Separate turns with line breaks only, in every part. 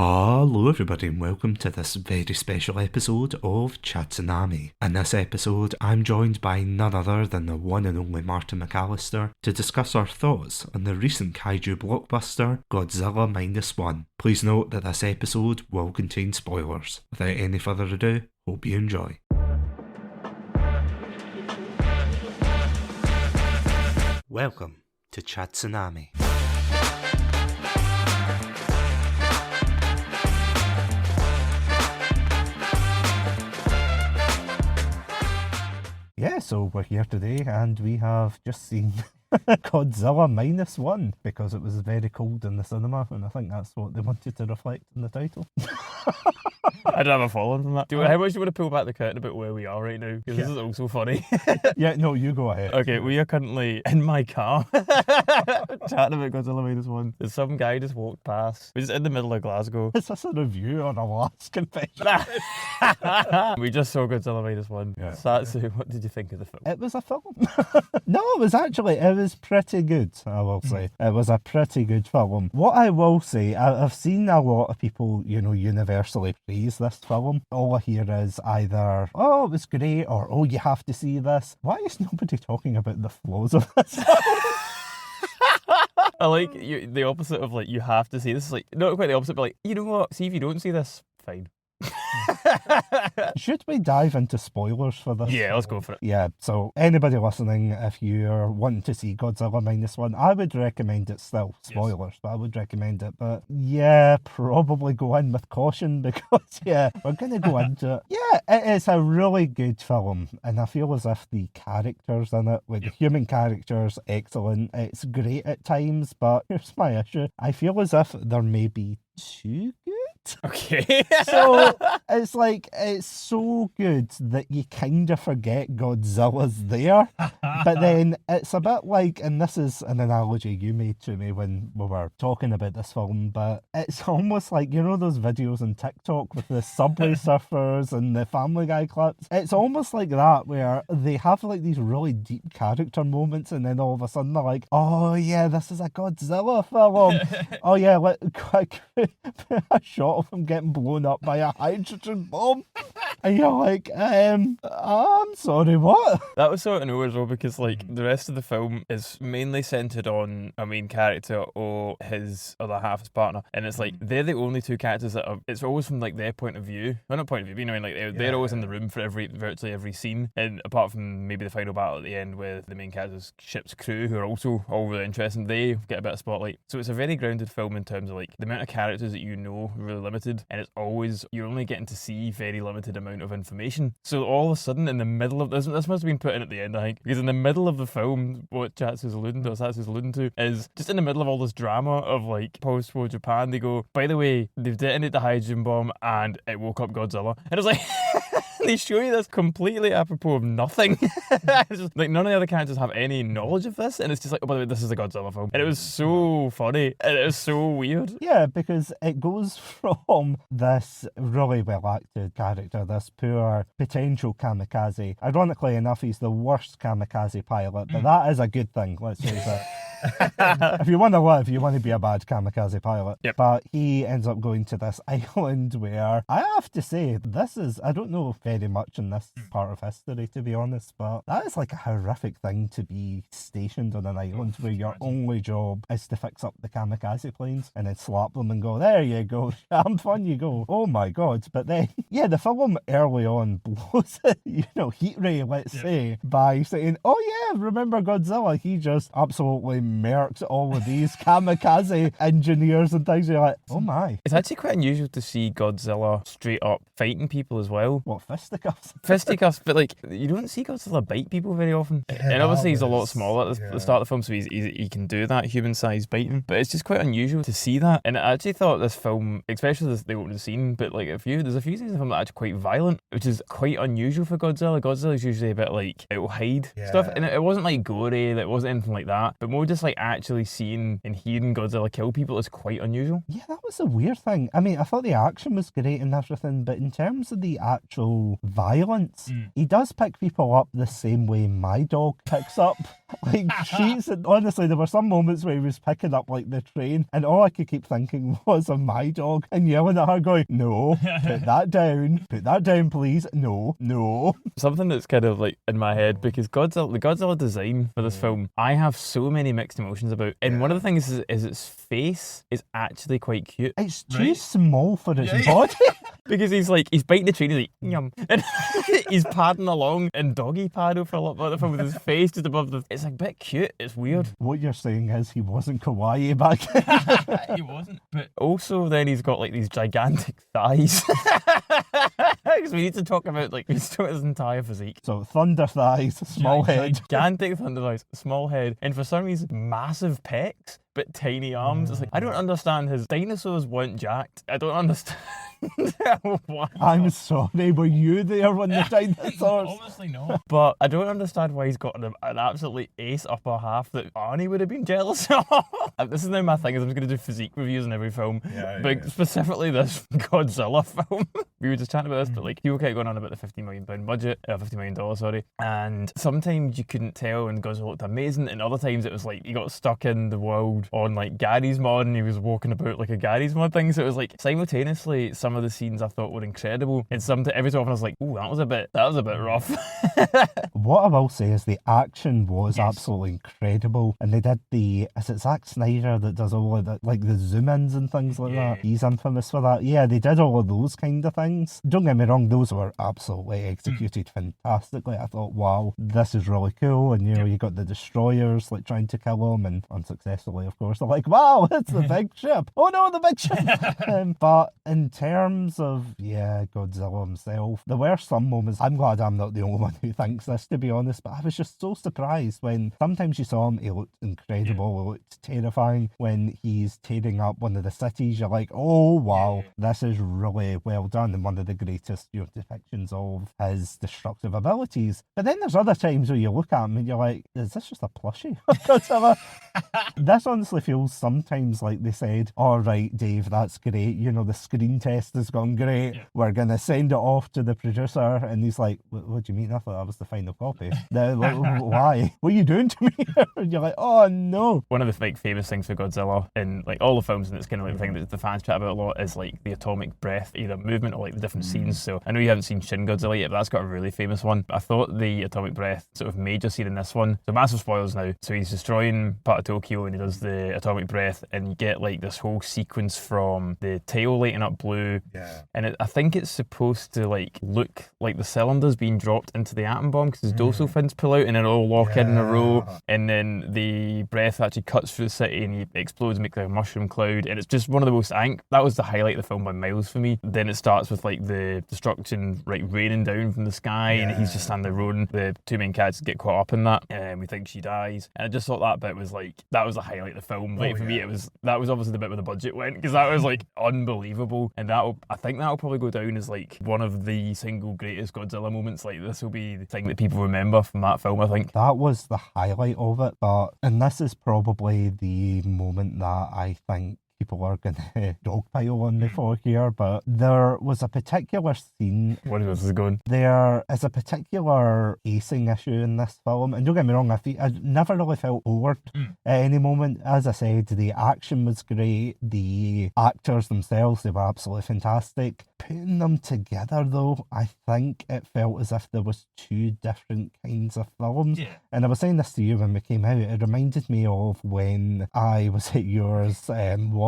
Hello everybody and welcome to this very special episode of Satsunami. In this episode I'm joined by none other than the one and only Martin MacAlistair to discuss our thoughts on the recent kaiju blockbuster Godzilla Minus One. Please note that this episode will contain spoilers. Without any further ado, hope you enjoy. Welcome to Satsunami. Yeah, so we're here today and we have just seen Godzilla Minus One because it was very cold in the cinema, and I think that's what they wanted to reflect in the title.
I don't have a follow-on from that. How much do you want to pull back the curtain about where we are right now? Because this is also funny.
Yeah, no, you go ahead.
Okay, we are currently in my car chatting about Godzilla Minus One. There's some guy just walked past. We're just in the middle of Glasgow.
Is this a review or a last confession?
We just saw Godzilla Minus One.
Yeah.
Satsu, what did you think of the film?
It was a film. No, it was pretty good, I will say. It was a pretty good film. What I will say, I've seen a lot of people, universally praise this film. All I hear is either, oh, it was great, or, oh, you have to see this. Why is nobody talking about the flaws of this film?
I like the opposite of, you have to see this. Is not quite the opposite, but you know what? See, if you don't see this, fine.
Should we dive into spoilers for this?
Yeah, let's go for it.
Yeah, so anybody listening, if you're wanting to see Godzilla Minus One, I would recommend it still. Spoilers, yes. But I would recommend it. But yeah, probably go in with caution because, we're going to go into it. Yeah, it is a really good film. And I feel as if the characters in it, the human characters, excellent. It's great at times, but here's my issue. I feel as if there may be too good.
Okay.
So it's so good that you kind of forget Godzilla's there. But then it's a bit like, and this is an analogy you made to me when we were talking about this film, but it's almost like, those videos on TikTok with the Subway Surfers and the Family Guy clips? It's almost like that, where they have these really deep character moments and then all of a sudden they're like, oh yeah, this is a Godzilla film. Oh yeah, quick, a shot of him getting blown up by a hydrogen bomb. And you're like, I'm sorry, what?
That was sort of nowhere as well, because the rest of the film is mainly centered on a main character or his other half, his partner, and it's they're the only two characters that are, it's always from their point of view. Well, not point of view, but they're always in the room for virtually every scene, and apart from maybe the final battle at the end with the main character's ship's crew, who are also all really interesting, they get a bit of spotlight. So it's a very grounded film in terms of the amount of characters that really limited, and it's always, you're only getting to see very limited amount of information. So all of a sudden in the middle of this must have been put in at the end, I think, because in the middle of the film, what Satsu's alluding to is just in the middle of all this drama of post-war Japan, they go, by the way, they've detonated the hydrogen bomb and it woke up Godzilla, and it's they show you this completely apropos of nothing. It's just, none of the other characters have any knowledge of this, and it's just oh, by the way, this is a Godzilla film. And it was so funny, and it was so weird.
Yeah, because it goes from this really well-acted character, this poor potential kamikaze. Ironically enough, he's the worst kamikaze pilot, but that is a good thing, let's face it. If you want to live, you want to be a bad kamikaze pilot.
Yep.
But he ends up going to this island where, I have to say, I don't know very much in this part of history, to be honest, but that is a horrific thing to be stationed on an island where your only job is to fix up the kamikaze planes and then slap them and go, there you go, I'm fun you go. Oh my god. But then, the film early on blows it, heat ray, let's say, by saying, oh yeah, remember Godzilla? He just absolutely mercs all of these kamikaze engineers and things. You're like, oh my.
It's actually quite unusual to see Godzilla straight up fighting people as well.
What, fisticuffs?
Fisticuffs, but you don't see Godzilla bite people very often. Yeah, and obviously he's a lot smaller at the start of the film, so he can do that human-sized biting. But it's just quite unusual to see that. And I actually thought this film, especially the opening scene, but there's a few scenes in the film that are actually quite violent, which is quite unusual for Godzilla. Godzilla's usually a bit it'll hide stuff, and it wasn't gory, it wasn't anything like that, but more just just like actually seeing and hearing Godzilla kill people is quite unusual.
Yeah, that was a weird thing. I mean, I thought the action was great and everything, but in terms of the actual violence, he does pick people up the same way my dog picks up like treats. And honestly, there were some moments where he was picking up like the train, and all I could keep thinking was of my dog and yelling at her, going, "No, put that down, please. No, no."
Something that's kind of like in my head, because the Godzilla design for this film, I have so many mixed emotions about. And one of the things is its face is actually quite cute.
It's too small for its body.
Because he's biting the train, he's like, yum. And he's padding along in doggy paddle for a lot of the film with his face just above the... It's a bit cute. It's weird.
What you're saying is he wasn't kawaii back then.
He wasn't. But also then he's got like these gigantic thighs. Because we need to talk about his entire physique.
So thunder thighs, small head.
Gigantic thunder thighs, small head. And for some reason, massive pecs, but tiny arms. It's like, I don't understand. His dinosaurs weren't jacked. I don't understand. Why?
I'm sorry, were you there when the dinosaurs?
Obviously not. But I don't understand why he's got an absolutely ace upper half that Arnie would have been jealous of. This is now my thing, is I'm just going to do physique reviews in every film. But specifically this Godzilla film. We were just chatting about this, but people kept going on about the £50 million budget, $50 million, sorry. And sometimes you couldn't tell and Godzilla looked amazing, and other times it was like he got stuck in the world on like Gary's mod and he was walking about like a Gary's mod thing. So it was like simultaneously some of the scenes I thought were incredible, and every so often I was like, "Ooh, that was a bit rough."
What I will say is the action was absolutely incredible, and they did is it Zack Snyder that does all of the like the zoom ins and things like that? He's infamous for that. Yeah, they did all of those kind of things. Don't get me wrong, those were absolutely executed fantastically. I thought, wow, this is really cool. And you got the destroyers like trying to kill him, and unsuccessfully, of course. They're like, "Wow, it's the big ship! Oh no, the big ship!" But in terms of Godzilla himself, there were some moments. I'm glad I'm not the only one who thinks this, to be honest. But I was just so surprised when sometimes you saw him. He looked incredible. He looked terrifying. When he's tearing up one of the cities, you're like, "Oh wow, this is really well done," and one of the greatest depictions of his destructive abilities. But then there's other times where you look at him and you're like, "Is this just a plushie of Godzilla?" This honestly feels sometimes like they said, "All right, Dave, that's great. The screen test has gone great. We're going to send it off to the producer." And he's like, "What do you mean? I thought that was the final copy." Why? What are you doing to me? And you're like, "Oh no." One
of the famous things for Godzilla in like all the films, and it's kind of like the thing that the fans chat about a lot, is like the atomic breath, either movement or like the different scenes. So I know you haven't seen Shin Godzilla yet, but that's got a really famous one. I thought the atomic breath sort of major scene in this one, so massive spoilers now. So he's destroying part of Tokyo and he does the atomic breath, and you get like this whole sequence from the tail lighting up blue. And I think it's supposed to like look like the cylinders being dropped into the atom bomb, because his dorsal fins pull out and then all lock in a row, and then the breath actually cuts through the city and he explodes and makes like a mushroom cloud, and it's just one of the most that was the highlight of the film by miles for me. Then it starts with like the destruction raining down from the sky, and he's just standing there roaring. The two main characters get caught up in that, and we think she dies, and I just thought that bit was like, that was the highlight of the film. Like for me, that was obviously the bit where the budget went, because that was like unbelievable, and I think that'll probably go down as like one of the single greatest Godzilla moments. Like this will be the thing that people remember from that film. I think
that was the highlight of it. And this is probably the moment that I think people are going to dogpile on me for here, but there was a particular scene.
What is this going?
There is a particular pacing issue in this film, and don't get me wrong, I never really felt bored at any moment. As I said, the action was great, the actors themselves, they were absolutely fantastic. Putting them together, though, I think it felt as if there was two different kinds of films. And I was saying this to you when we came out, it reminded me of when I was at yours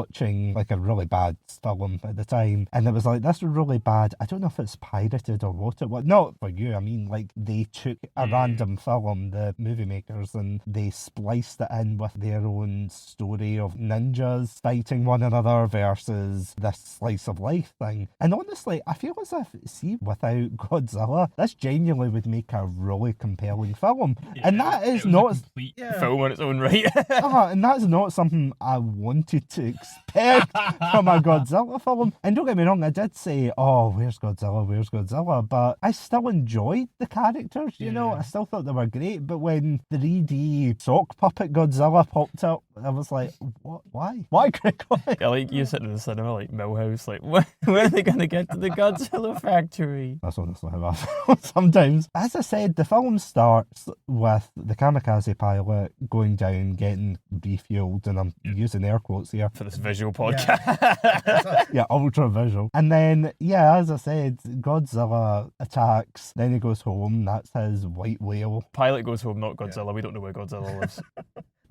watching like a really bad film at the time, and it was like, this was really bad. I don't know if it's pirated or what it was. Not for you, I mean like they took a random film, the movie makers, and they spliced it in with their own story of ninjas fighting one another versus this slice of life thing. And honestly, I feel as if, without Godzilla, this genuinely would make a really compelling film. And that is not
a complete film on its own right.
And that's not something I wanted to expect from a Godzilla film. And don't get me wrong, I did say, oh, where's Godzilla? But I still enjoyed the characters, you know? I still thought they were great. But when 3D sock puppet Godzilla popped up, I was like, what? Why? Why, Greg? Why?
I like you sitting in the cinema like Millhouse, like, when are they going to get to the Godzilla factory?
That's honestly how I feel sometimes. As I said, the film starts with the kamikaze pilot going down, getting refueled, and I'm using air quotes here.
For this visual podcast.
Yeah, ultra visual. And then, yeah, as I said, Godzilla attacks, then he goes home, that's his white whale.
Pilot goes home, not Godzilla. We don't know where Godzilla lives.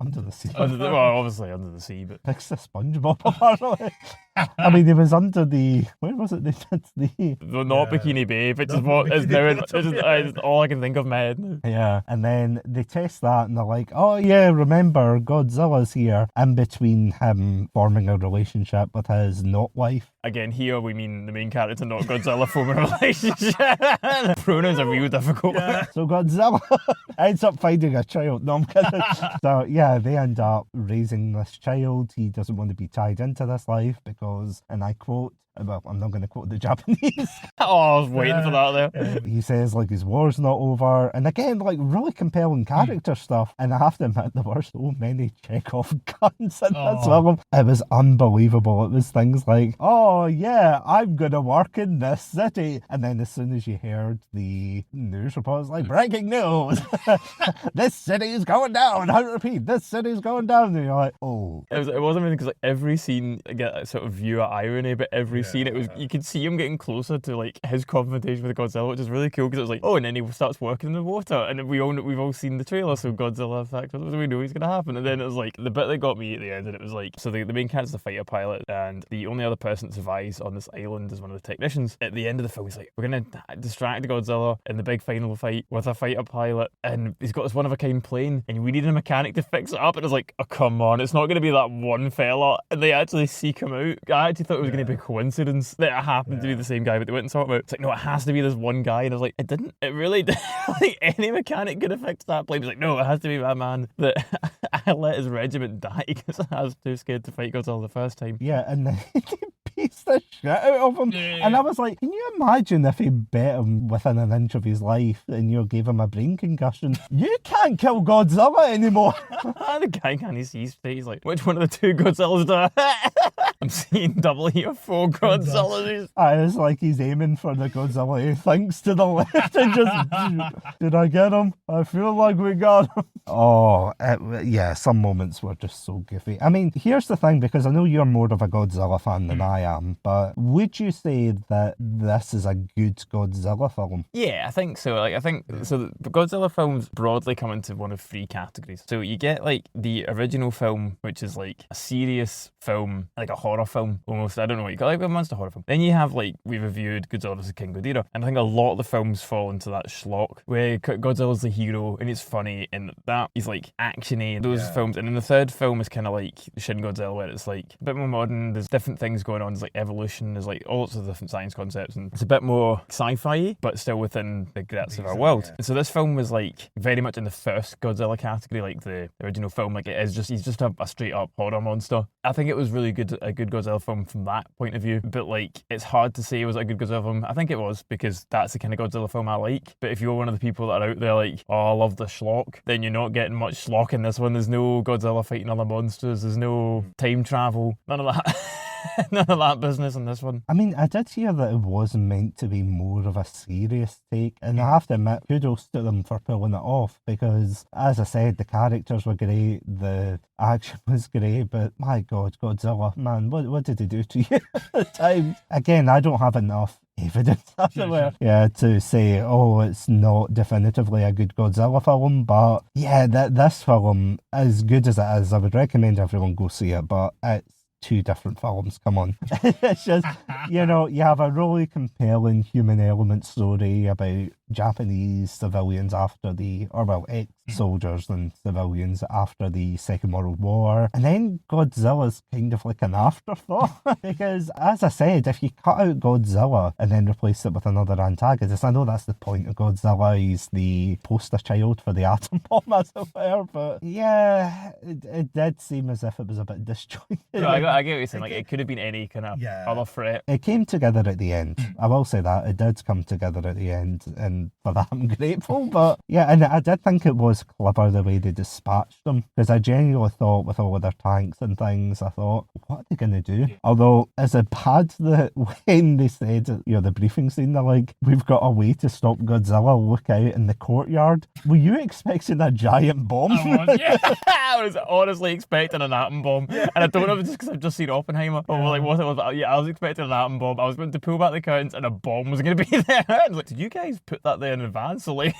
Under the sea.
Well, obviously under the sea, but...
Fix the SpongeBob, apparently. I mean, he was under the... Where was it they did the...
No, not Bikini Bay, which is what is now... It's all I can think of in my head now.
Yeah, and then they test that and they're like, oh yeah, remember, Godzilla's here, in between him forming a relationship with his not wife.
Again, here we mean the main character, not Godzilla, forming a relationship. Pronouns are real difficult.
Yeah. So Godzilla ends up finding a child. No, I'm kidding. So yeah, they end up raising this child. He doesn't want to be tied into this life because, and I quote, well, I'm not going to quote the Japanese.
Oh, I was waiting for that there.
He says, like, his war's not over. And again, like, really compelling character stuff. And I have to admit, there were so many Chekhov guns in this film. It was unbelievable. It was things like, oh, yeah, I'm going to work in this city. And then as soon as you heard the news report, it's like, breaking news. This city is going down. I repeat, this city is going down. And you're like, oh.
It wasn't really because like every scene, I get that sort of view of irony, but every scene, it was, you could see him getting closer to like his confrontation with Godzilla, which is really cool because it was like, oh, and then he starts working in the water, and we've all seen the trailer, so Godzilla effect, we know he's gonna happen. And then it was like the bit that got me at the end, and it was like, so the main character's the fighter pilot, and the only other person that survives on this island is one of the technicians. At the end of the film, he's like, we're gonna distract Godzilla in the big final fight with a fighter pilot, and he's got this one of a kind plane, and we need a mechanic to fix it up. And it's like, oh come on, it's not gonna be that one fella, and they actually seek him out. I actually thought it was gonna be a coincidence that it happened to be the same guy, but they went and talked about it. It's like, no, it has to be this one guy. And I was like, it didn't. It really did. Like, any mechanic could have fixed that plane. It was like, no, it has to be that man that I let his regiment die because I was too scared to fight Godzilla the first time.
Yeah, and then he pieced the shit out of him. Yeah. And I was like, can you imagine if he bet him within an inch of his life and you gave him a brain concussion? You can't kill Godzilla anymore.
The guy can't see his face. He's like, which one of the two Godzillas do I... I'm seeing double here, 4 Godzillas.
It's like he's aiming for the Godzilla he thinks to the left and just, did I get him? I feel like we got him. Oh, yeah, some moments were just so goofy. I mean, here's the thing, because I know you're more of a Godzilla fan than I am, but would you say that this is a good Godzilla film?
Yeah, I think so. Like, I think so. The Godzilla films broadly come into one of 3 categories. So you get like the original film, which is like a serious film, like a horror film almost. I don't know what you call it, like a monster horror film. Then you have like, we reviewed Godzilla vs King Ghidorah, and I think a lot of the films fall into that schlock where Godzilla's the hero and it's funny and that is like actiony, those films. And then the third film is kind of like Shin Godzilla, where it's like a bit more modern, there's different things going on, there's like evolution, there's like all sorts of different science concepts, and it's a bit more sci-fi but still within the grips of our world. And so this film was like very much in the first Godzilla category, like the original film, like it is just, he's just a straight up horror monster. I think it was really good, a good Godzilla film from that point of view, but like it's hard to say it was a good Godzilla film. I think it was, because that's the kind of Godzilla film I like. But if you're one of the people that are out there like, oh, I love the schlock, then you're not getting much schlock in this one. There's no Godzilla fighting other monsters, there's no time travel, none of that. None of that business in this one.
I mean, I did hear that it was meant to be more of a serious take, and I have to admit, kudos to them for pulling it off, because, as I said, the characters were great, the action was great, but my God, Godzilla, man, what did he do to you at the time? Again, I don't have enough evidence to say, oh, it's not definitively a good Godzilla film, but yeah, this film, as good as it is, I would recommend everyone go see it, but it's 2 different films, come on. It's just, you know, you have a really compelling human element story about Japanese civilians after ex-soldiers and civilians after the Second World War. And then Godzilla's kind of like an afterthought because, as I said, if you cut out Godzilla and then replace it with another antagonist, I know that's the point of Godzilla, he's the poster child for the atom bomb, as it were, but yeah, it did seem as if it was a bit disjointed.
No, I get what you're saying. Like, it could have been any kind of other threat.
It came together at the end. I will say that. It did come together at the end, and for that I'm grateful. But yeah, and I did think it was clever the way they dispatched them, because I genuinely thought with all of their tanks and things, I thought, what are they going to do? Although, is it bad that when they said, the briefing scene, they're like, we've got a way to stop Godzilla, look out in the courtyard. Were you expecting a giant bomb?
I was honestly expecting an atom bomb. And I don't know if it's just because I've just seen Oppenheimer. Or like, what it was. I was expecting an atom bomb. I was going to pull back the curtains and a bomb was going to be there. I was like, did you guys put that there in advance? Or like...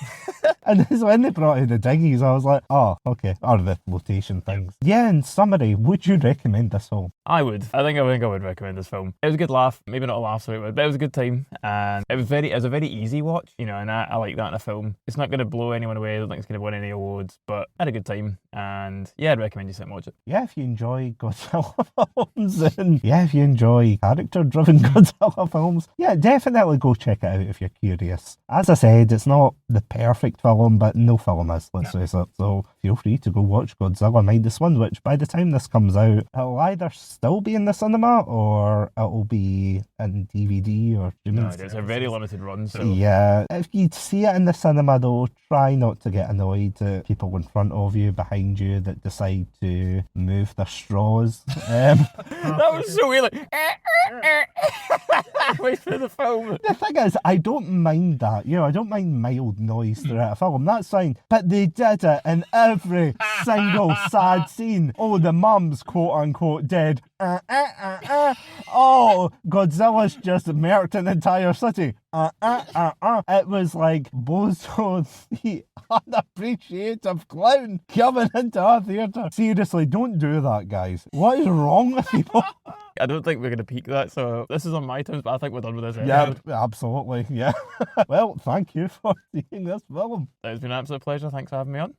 And so when they brought in the dinghies, I was like, oh, okay. Or the flotation things. Yeah, in summary, would you recommend this film?
I would. I think I would recommend this film. It was a good laugh. Maybe not a laugh, so but it was a good time. And it was a very easy watch, and I like that in a film. It's not going to blow anyone away. I don't think it's going to win any awards, but I had a good time. And yeah, I'd recommend you sit and watch it.
Yeah, if you enjoy Godzilla films, and yeah, if you enjoy character-driven Godzilla films, yeah, definitely go check it out if you're curious. As I said, it's not the perfect film, but no film is, let's face it. So feel free to go watch Godzilla Minus One, which by the time this comes out, it'll either still be in the cinema or it'll be in DVD or streaming.
No, it's a very limited run. So
yeah, if you see it in the cinema though, try not to get annoyed at people in front of you, behind you, that decide to move their straws.
That was so weird. Like, halfway through the film.
The thing is, I don't mind that. I don't mind mild noise throughout a film. That's fine. But they did it in every single sad scene. Oh, the mum's quote unquote dead. Oh, Godzilla's just murked an entire city. It was like Bozo, the unappreciative clown, coming into our theatre. Seriously, don't do that, guys. What is wrong with people?
I don't think we're going to peak that, so this is on my terms, but I think we're done with this
episode. Yeah, absolutely, yeah. Well, thank you for seeing this film.
It's been an absolute pleasure. Thanks for having me on.